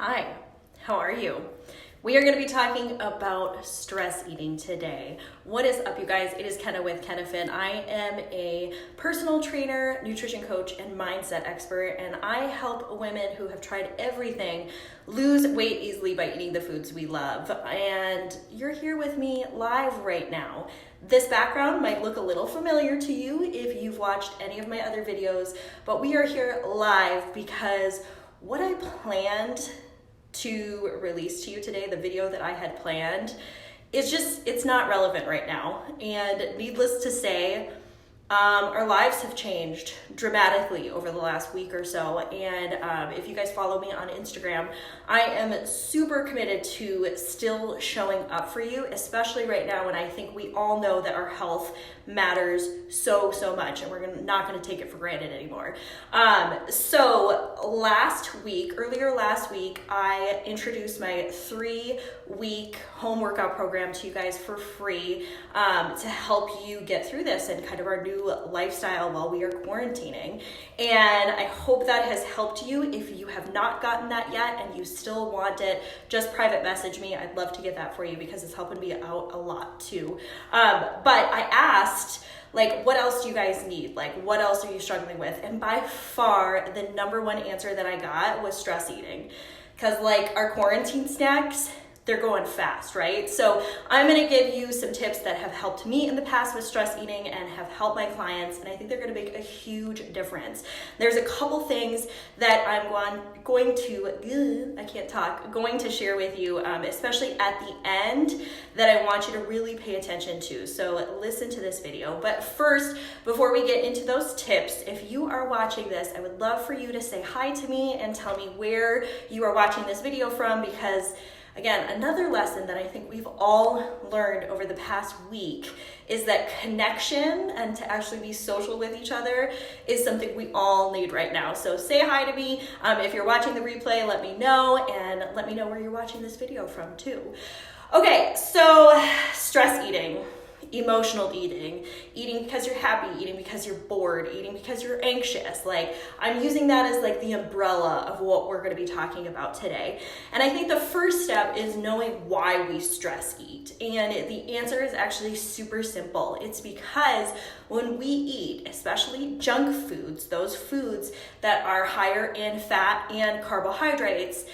Hi, how are you? We are going to be talking about stress eating today. What is up, you guys? It is Kenna with Kenna. I am a personal trainer, nutrition coach, and mindset expert, and I help women who have tried everything lose weight easily by eating the foods we love. And you're here with me live right now. This background might look a little familiar to you if you've watched any of my other videos, but we are here live because what I planned to release to you today, the video that I had planned, it's not relevant right now. And needless to say, our lives have changed dramatically over the last week or so. And if you guys follow me on Instagram, I am super committed to still showing up for you, especially right now when I think we all know that our health matters so much, and we're not going to take it for granted anymore. So earlier last week, I introduced my 3-week home workout program to you guys for free to help you get through this and kind of our new lifestyle while we are quarantining. And I hope that has helped you. If you have not gotten that yet and you still want it, just private message me. I'd love to get that for you because it's helping me out a lot too. But I asked, what else do you guys need? What else are you struggling with? And by far, the number one answer that I got was stress eating. Because our quarantine snacks, they're going fast, right? So I'm gonna give you some tips that have helped me in the past with stress eating and have helped my clients, and I think they're gonna make a huge difference. There's a couple things that I'm going to share with you, especially at the end, that I want you to really pay attention to. So listen to this video. But first, before we get into those tips, if you are watching this, I would love for you to say hi to me and tell me where you are watching this video from, because again, another lesson that I think we've all learned over the past week is that connection and to actually be social with each other is something we all need right now. So say hi to me. If you're watching the replay, let me know, and let me know where you're watching this video from too. Okay, so stress eating, emotional eating, eating because you're happy, eating because you're bored, eating because you're anxious. I'm using that as the umbrella of what we're going to be talking about today. And I think the first step is knowing why we stress eat. And the answer is actually super simple. It's because when we eat, especially junk foods, those foods that are higher in fat and carbohydrates,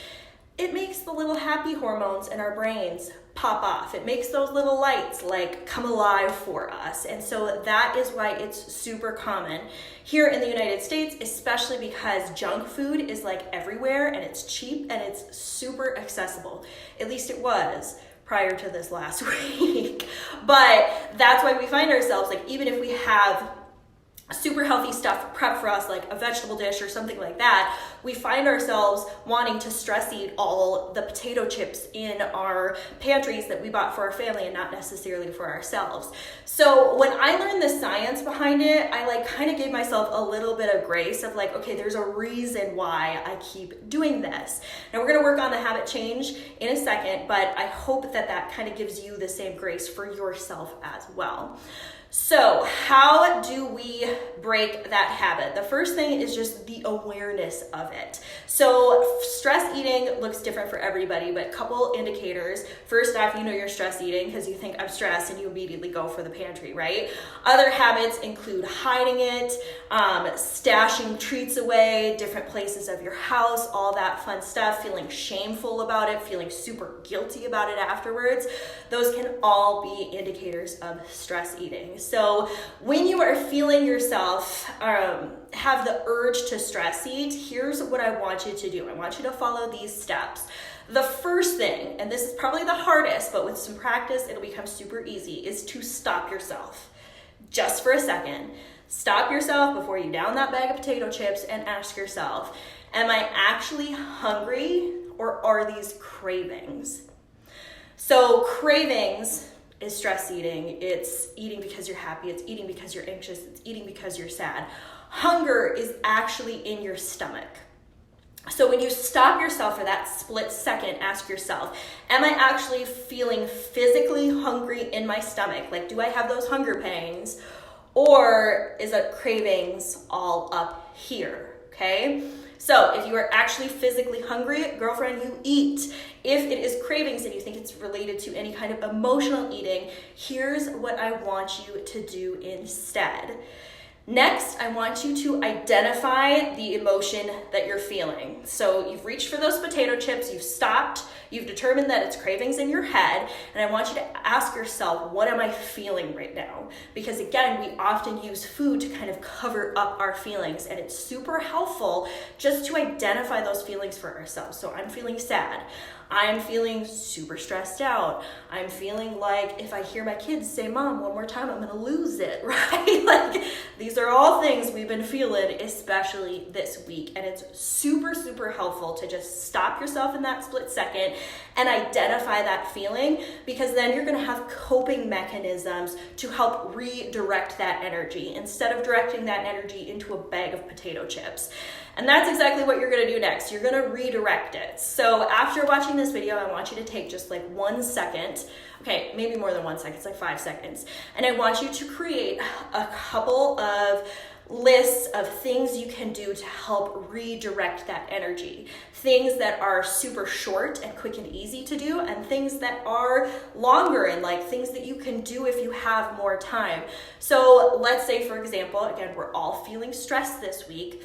it makes the little happy hormones in our brains pop off. It makes those little lights come alive for us. And so that is why it's super common here in the United States, especially because junk food is everywhere, and it's cheap and it's super accessible. At least it was prior to this last week. But that's why we find ourselves, even if we have super healthy stuff prepped for us, like a vegetable dish or something like that, we find ourselves wanting to stress eat all the potato chips in our pantries that we bought for our family and not necessarily for ourselves. So when I learned the science behind it, I kind of gave myself a little bit of grace of okay, there's a reason why I keep doing this. Now we're going to work on the habit change in a second, but I hope that kind of gives you the same grace for yourself as well. So how do we break that habit? The first thing is just the awareness of it. So stress eating looks different for everybody, but a couple indicators. First off, you're stress eating because you think I'm stressed and you immediately go for the pantry, right? Other habits include hiding it, stashing treats away, different places of your house, all that fun stuff, feeling shameful about it, feeling super guilty about it afterwards. Those can all be indicators of stress eating. So when you are feeling yourself have the urge to stress eat, here's what I want you to do. I want you to follow these steps. The first thing, and this is probably the hardest, but with some practice, it'll become super easy, is to stop yourself. Just for a second. Stop yourself before you down that bag of potato chips and ask yourself, am I actually hungry, or are these cravings? So cravings is stress eating. It's eating because you're happy. It's eating because you're anxious. It's eating because you're sad. Hunger is actually in your stomach. So when you stop yourself for that split second, ask yourself, am I actually feeling physically hungry in my stomach? Do I have those hunger pangs? Or is it cravings all up here? Okay? So if you are actually physically hungry, girlfriend, you eat. If it is cravings and you think it's related to any kind of emotional eating, here's what I want you to do instead. Next, I want you to identify the emotion that you're feeling. So you've reached for those potato chips, you've stopped, you've determined that it's cravings in your head, and I want you to ask yourself, what am I feeling right now? Because again, we often use food to kind of cover up our feelings, and it's super helpful just to identify those feelings for ourselves. So I'm feeling sad. I'm feeling super stressed out. I'm feeling like if I hear my kids say, Mom, one more time, I'm gonna lose it, right? Like, these are all things we've been feeling, especially this week. And it's super, super helpful to just stop yourself in that split second and identify that feeling, because then you're gonna have coping mechanisms to help redirect that energy instead of directing that energy into a bag of potato chips. And that's exactly what you're gonna do next. You're gonna redirect it. So after watching this video, I want you to take just like 1 second, okay, maybe more than 1 second, it's like 5 seconds. And I want you to create a couple of lists of things you can do to help redirect that energy. Things that are super short and quick and easy to do, and things that are longer and like things that you can do if you have more time. So let's say, for example, again, we're all feeling stressed this week.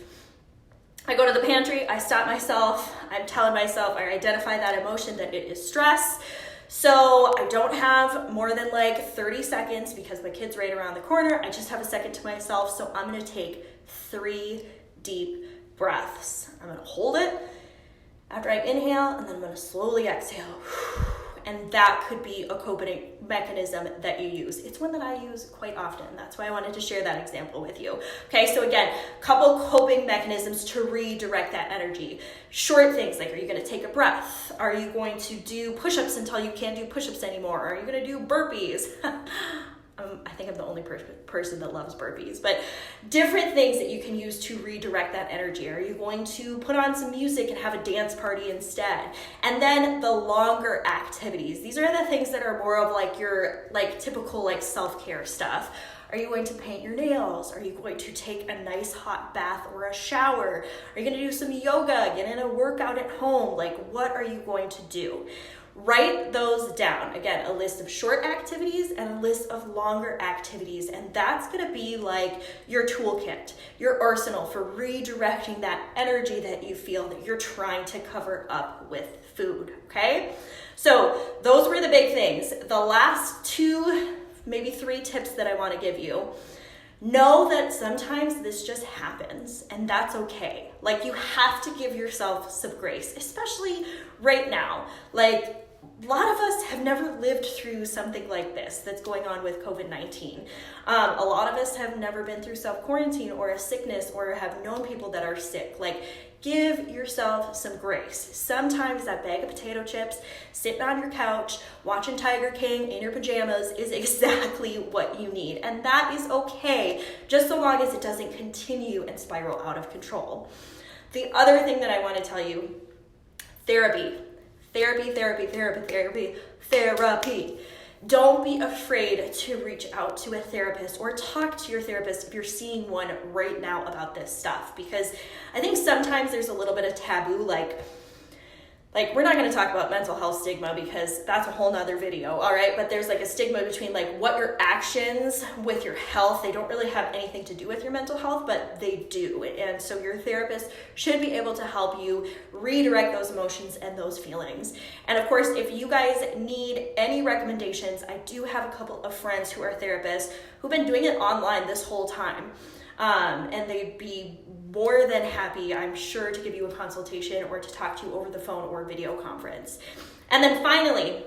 I go to the pantry, I stop myself, I'm telling myself, I identify that emotion that it is stress. So I don't have more than like 30 seconds because my kid's right around the corner. I just have a second to myself. So I'm gonna take 3 deep breaths. I'm gonna hold it after I inhale, and then I'm gonna slowly exhale. And that could be a coping mechanism that you use. It's one that I use quite often. That's why I wanted to share that example with you. Okay, so again, couple coping mechanisms to redirect that energy. Short things like, are you gonna take a breath? Are you going to do push-ups until you can't do push-ups anymore? Are you gonna do burpees? I think I'm the only person that loves burpees, but different things that you can use to redirect that energy. Are you going to put on some music and have a dance party instead? And then the longer activities. These are the things that are more of like your like typical like self-care stuff. Are you going to paint your nails? Are you going to take a nice hot bath or a shower? Are you going to do some yoga, get in a workout at home? Like, what are you going to do? Write those down. Again, a list of short activities and a list of longer activities. And that's gonna be like your toolkit, your arsenal for redirecting that energy that you feel that you're trying to cover up with food, okay? So those were the big things. The last 2, maybe 3 tips that I wanna give you. Know that sometimes this just happens, and that's okay. Like, you have to give yourself some grace, especially right now. Like, a lot of us have never lived through something like this that's going on with COVID-19. A lot of us have never been through self-quarantine or a sickness or have known people that are sick. Like, give yourself some grace. Sometimes that bag of potato chips, sitting on your couch, watching Tiger King in your pajamas is exactly what you need. And that is okay, just so long as it doesn't continue and spiral out of control. The other thing that I want to tell you, therapy. Don't be afraid to reach out to a therapist or talk to your therapist if you're seeing one right now about this stuff, because I think sometimes there's a little bit of taboo, like we're not going to talk about mental health stigma because that's a whole nother video, all right? But there's like a stigma between like what your actions with your health, they don't really have anything to do with your mental health, but they do. And so your therapist should be able to help you redirect those emotions and those feelings. And of course, if you guys need any recommendations, I do have a couple of friends who are therapists who've been doing it online this whole time. And they'd be more than happy, I'm sure, to give you a consultation or to talk to you over the phone or video conference. And then finally,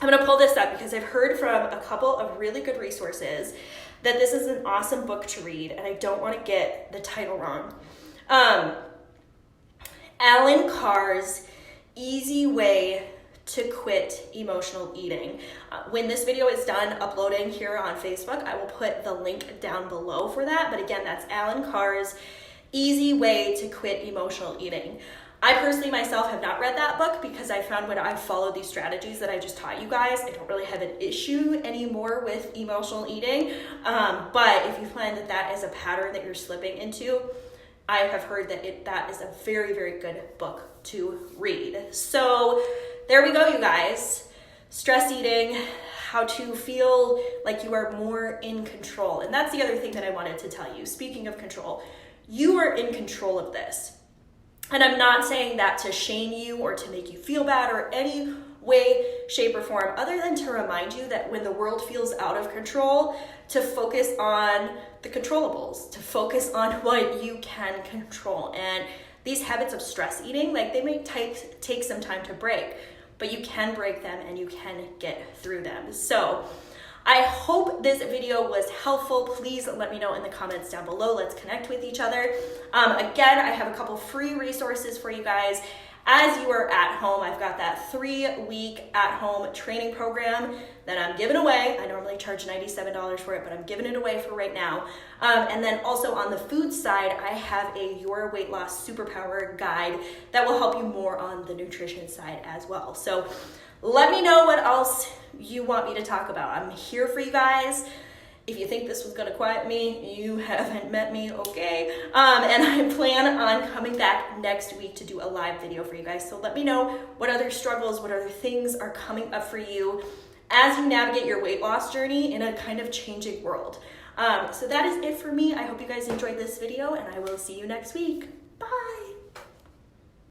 I'm gonna pull this up because I've heard from a couple of really good resources that this is an awesome book to read, and I don't wanna get the title wrong. Alan Carr's Easy Way to Quit Emotional Eating. When this video is done uploading here on Facebook, I will put the link down below for that. But again, that's Alan Carr's Easy Way to Quit Emotional Eating. I personally myself have not read that book because I found when I followed these strategies that I just taught you guys, I don't really have an issue anymore with emotional eating. But if you find that that is a pattern that you're slipping into, I have heard that that is a very, very good book to read. So there we go, you guys. Stress eating, how to feel like you are more in control. And that's the other thing that I wanted to tell you. Speaking of control, you are in control of this. And I'm not saying that to shame you or to make you feel bad or any way, shape, or form, other than to remind you that when the world feels out of control, to focus on the controllables, to focus on what you can control. And these habits of stress eating, like they may take some time to break, but you can break them and you can get through them. So I hope this video was helpful. Please let me know in the comments down below. Let's connect with each other. Again, I have a couple free resources for you guys. As you are at home, I've got that 3-week at-home training program that I'm giving away. I normally charge $97 for it, but I'm giving it away for right now. And then also on the food side, I have a Your Weight Loss Superpower guide that will help you more on the nutrition side as well. So let me know what else you want me to talk about. I'm here for you guys. If you think this was gonna quiet me, you haven't met me, okay? And I plan on coming back next week to do a live video for you guys. So let me know what other struggles, what other things are coming up for you as you navigate your weight loss journey in a kind of changing world. So that is it for me. I hope you guys enjoyed this video and I will see you next week. Bye.